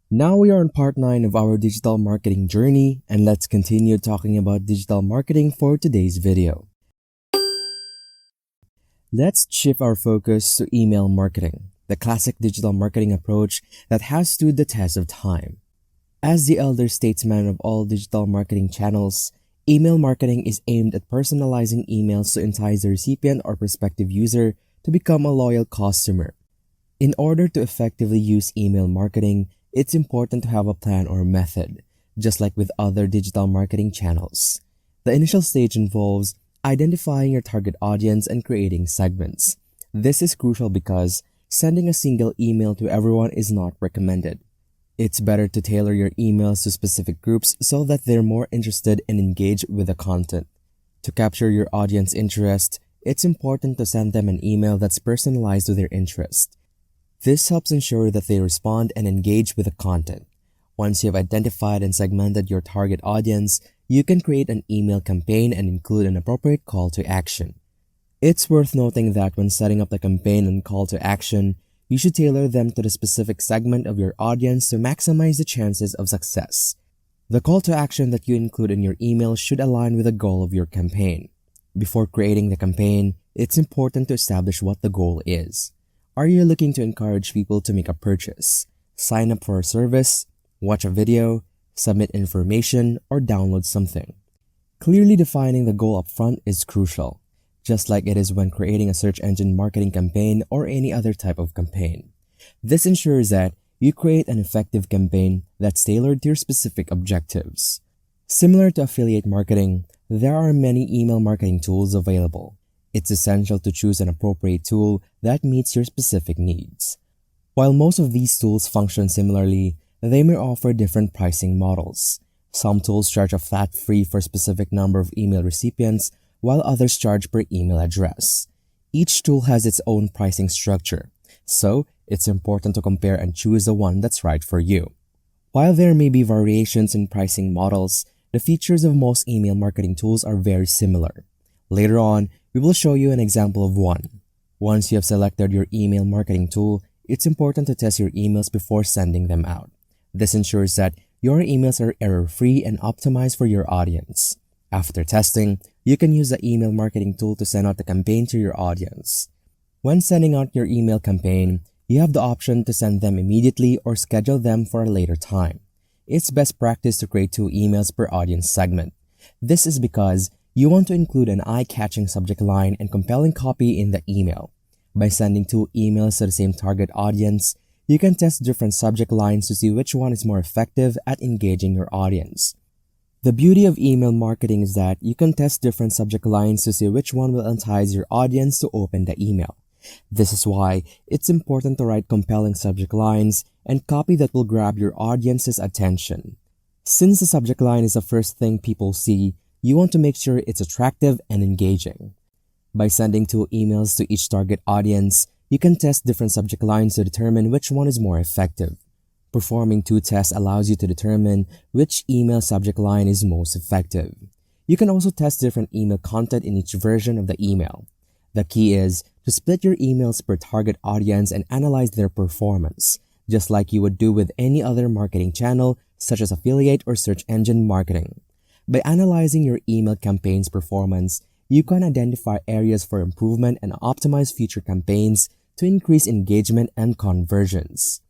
Now we are on part 9 of our digital marketing journey, and let's continue talking about digital marketing for today's video. Let's shift our focus to email marketing, the classic digital marketing approach that has stood the test of time. As the elder statesman of all digital marketing channels, email marketing is aimed at personalizing emails to entice the recipient or prospective user to become a loyal customer. In order to effectively use email marketing, it's important to have a plan or method, just like with other digital marketing channels. The initial stage involves identifying your target audience and creating segments. This is crucial because sending a single email to everyone is not recommended. It's better to tailor your emails to specific groups so that they're more interested and engaged with the content. To capture your audience interest, it's important to send them an email that's personalized to their interest. This helps ensure that they respond and engage with the content. Once you have identified and segmented your target audience, you can create an email campaign and include an appropriate call to action. It's worth noting that when setting up the campaign and call to action, you should tailor them to the specific segment of your audience to maximize the chances of success. The call to action that you include in your email should align with the goal of your campaign. Before creating the campaign, it's important to establish what the goal is. Are you looking to encourage people to make a purchase, sign up for a service, watch a video, submit information, or download something? Clearly defining the goal up front is crucial, just like it is when creating a search engine marketing campaign or any other type of campaign. This ensures that you create an effective campaign that's tailored to your specific objectives. Similar to affiliate marketing, there are many email marketing tools available. It's essential to choose an appropriate tool that meets your specific needs. While most of these tools function similarly, they may offer different pricing models. Some tools charge a flat fee for a specific number of email recipients, while others charge per email address. Each tool has its own pricing structure, so it's important to compare and choose the one that's right for you. While there may be variations in pricing models, the features of most email marketing tools are very similar. Later on, we will show you an example of one. Once you have selected your email marketing tool, it's important to test your emails before sending them out. This ensures that your emails are error-free and optimized for your audience. After testing, you can use the email marketing tool to send out the campaign to your audience. When sending out your email campaign, you have the option to send them immediately or schedule them for a later time. It's best practice to create 2 emails per audience segment. This is because you want to include an eye-catching subject line and compelling copy in the email. By sending 2 emails to the same target audience, you can test different subject lines to see which one is more effective at engaging your audience. The beauty of email marketing is that you can test different subject lines to see which one will entice your audience to open the email. This is why it's important to write compelling subject lines and copy that will grab your audience's attention. Since the subject line is the first thing people see, you want to make sure it's attractive and engaging. By sending 2 emails to each target audience, you can test different subject lines to determine which one is more effective. Performing 2 tests allows you to determine which email subject line is most effective. You can also test different email content in each version of the email. The key is to split your emails per target audience and analyze their performance, just like you would do with any other marketing channel such as affiliate or search engine marketing. By analyzing your email campaign's performance, you can identify areas for improvement and optimize future campaigns to increase engagement and conversions.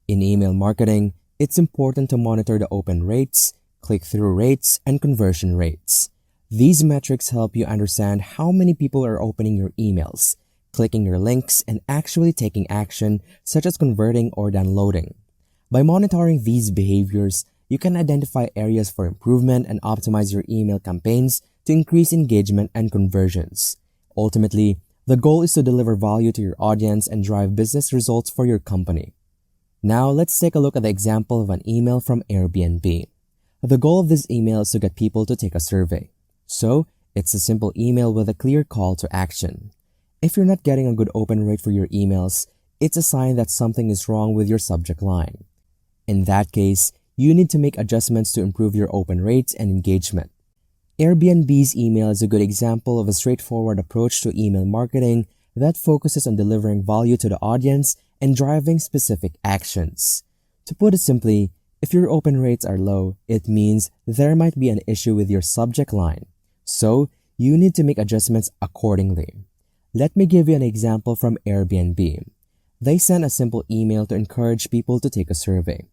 In email marketing, it's important to monitor the open rates, click-through rates, and conversion rates. These metrics help you understand how many people are opening your emails, clicking your links, and actually taking action such as converting or downloading. By monitoring these behaviors, you can identify areas for improvement and optimize your email campaigns to increase engagement and conversions. Ultimately, the goal is to deliver value to your audience and drive business results for your company. Now, let's take a look at the example of an email from Airbnb. The goal of this email is to get people to take a survey. So, it's a simple email with a clear call to action. If you're not getting a good open rate for your emails, it's a sign that something is wrong with your subject line. In that case, you need to make adjustments to improve your open rates and engagement. Airbnb's email is a good example of a straightforward approach to email marketing that focuses on delivering value to the audience and driving specific actions. To put it simply, if your open rates are low, it means there might be an issue with your subject line. So, you need to make adjustments accordingly. Let me give you an example from Airbnb. They sent a simple email to encourage people to take a survey.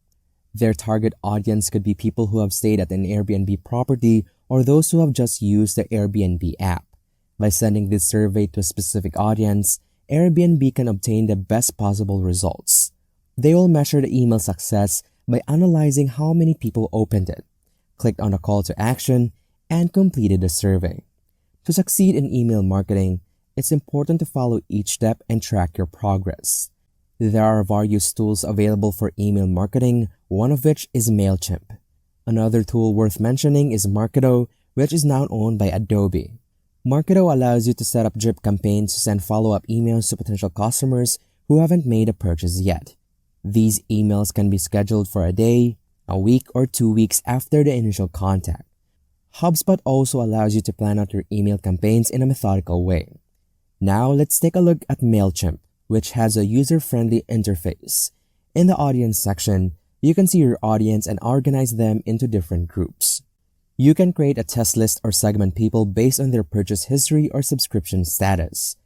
Their target audience could be people who have stayed at an Airbnb property or those who have just used the Airbnb app. By sending this survey to a specific audience, Airbnb can obtain the best possible results. They will measure the email success by analyzing how many people opened it, clicked on a call to action, and completed the survey. To succeed in email marketing, it's important to follow each step and track your progress. There are various tools available for email marketing, one of which is Mailchimp. Another tool worth mentioning is Marketo, which is now owned by Adobe. Marketo allows you to set up drip campaigns to send follow-up emails to potential customers who haven't made a purchase yet. These emails can be scheduled for a day, a week, or 2 weeks after the initial contact. Hubspot also allows you to plan out your email campaigns in a methodical way. Now let's take a look at Mailchimp, which has a user-friendly interface. In the audience section, you can see your audience and organize them into different groups. You can create a test list or segment people based on their purchase history or subscription status.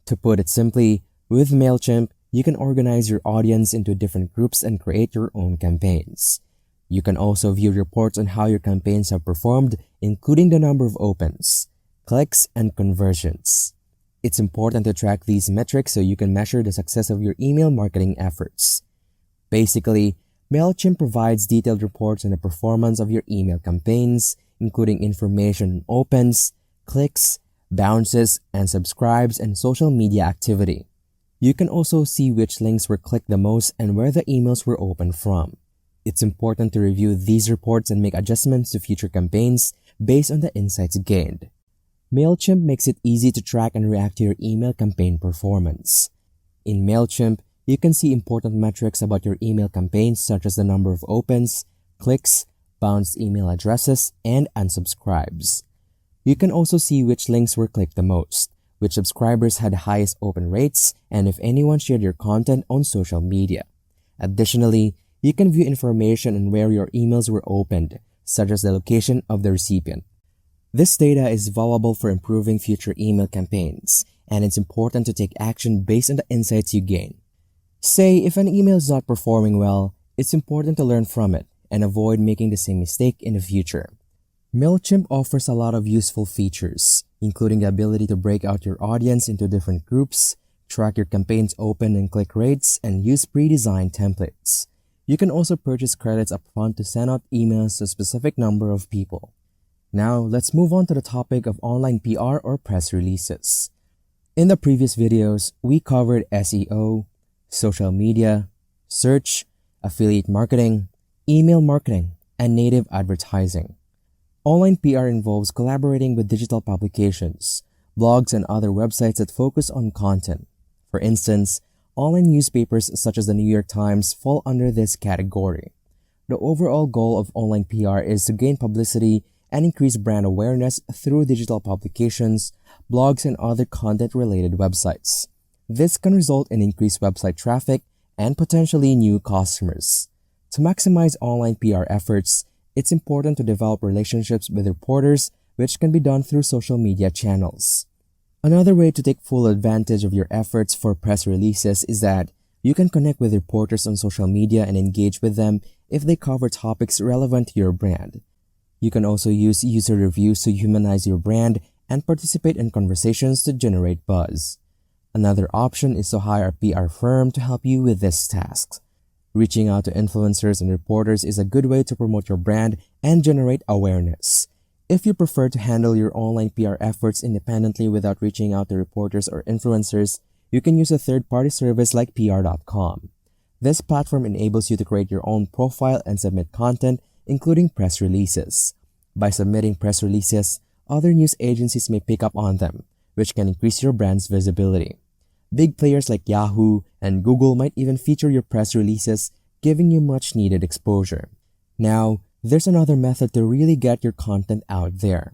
To put it simply, with Mailchimp, you can organize your audience into different groups and create your own campaigns. You can also view reports on how your campaigns have performed, including the number of opens, clicks, and conversions. It's important to track these metrics so you can measure the success of your email marketing efforts. Basically, Mailchimp provides detailed reports on the performance of your email campaigns, including information on opens, clicks, bounces, and subscribes, and social media activity. You can also see which links were clicked the most and where the emails were opened from. It's important to review these reports and make adjustments to future campaigns based on the insights gained. Mailchimp makes it easy to track and react to your email campaign performance. In Mailchimp, you can see important metrics about your email campaigns such as the number of opens, clicks, bounced email addresses, and unsubscribes. You can also see which links were clicked the most, which subscribers had the highest open rates, and if anyone shared your content on social media. Additionally, you can view information on where your emails were opened, such as the location of the recipient. This data is valuable for improving future email campaigns, and it's important to take action based on the insights you gain. Say, if an email is not performing well, it's important to learn from it and avoid making the same mistake in the future. Mailchimp offers a lot of useful features, including the ability to break out your audience into different groups, track your campaign's open and click rates, and use pre-designed templates. You can also purchase credits upfront to send out emails to a specific number of people. Now, let's move on to the topic of online PR or press releases. In the previous videos, we covered SEO, social media, search, affiliate marketing, email marketing, and native advertising. Online PR involves collaborating with digital publications, blogs, and other websites that focus on content. For instance, online newspapers such as the New York Times fall under this category. The overall goal of online PR is to gain publicity and increase brand awareness through digital publications, blogs, and other content-related websites. This can result in increased website traffic and potentially new customers. To maximize online PR efforts, it's important to develop relationships with reporters, which can be done through social media channels. Another way to take full advantage of your efforts for press releases is that you can connect with reporters on social media and engage with them if they cover topics relevant to your brand. You can also use user reviews to humanize your brand and participate in conversations to generate buzz. Another option is to hire a PR firm to help you with this task. Reaching out to influencers and reporters is a good way to promote your brand and generate awareness. If you prefer to handle your online PR efforts independently without reaching out to reporters or influencers, you can use a third-party service like PR.com. This platform enables you to create your own profile and submit content, including press releases. By submitting press releases, other news agencies may pick up on them, which can increase your brand's visibility. Big players like Yahoo and Google might even feature your press releases, giving you much-needed exposure. Now, there's another method to really get your content out there.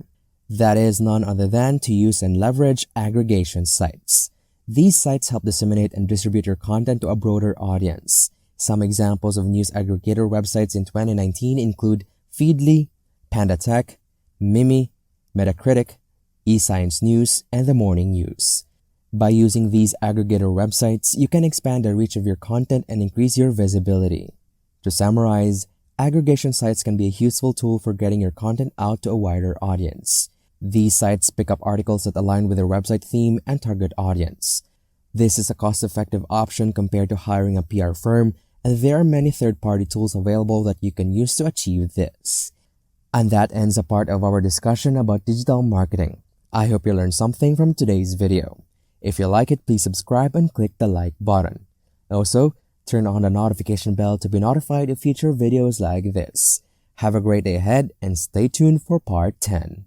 That is none other than to use and leverage aggregation sites. These sites help disseminate and distribute your content to a broader audience. Some examples of news aggregator websites in 2019 include Feedly, Panda Tech, Mimi, Metacritic, eScience News, and The Morning News. By using these aggregator websites, you can expand the reach of your content and increase your visibility. To summarize, aggregation sites can be a useful tool for getting your content out to a wider audience. These sites pick up articles that align with your website theme and target audience. This is a cost-effective option compared to hiring a PR firm, and there are many third-party tools available that you can use to achieve this. And that ends a part of our discussion about digital marketing. I hope you learned something from today's video. If you like it, please subscribe and click the like button. Also, turn on the notification bell to be notified of future videos like this. Have a great day ahead and stay tuned for part 10.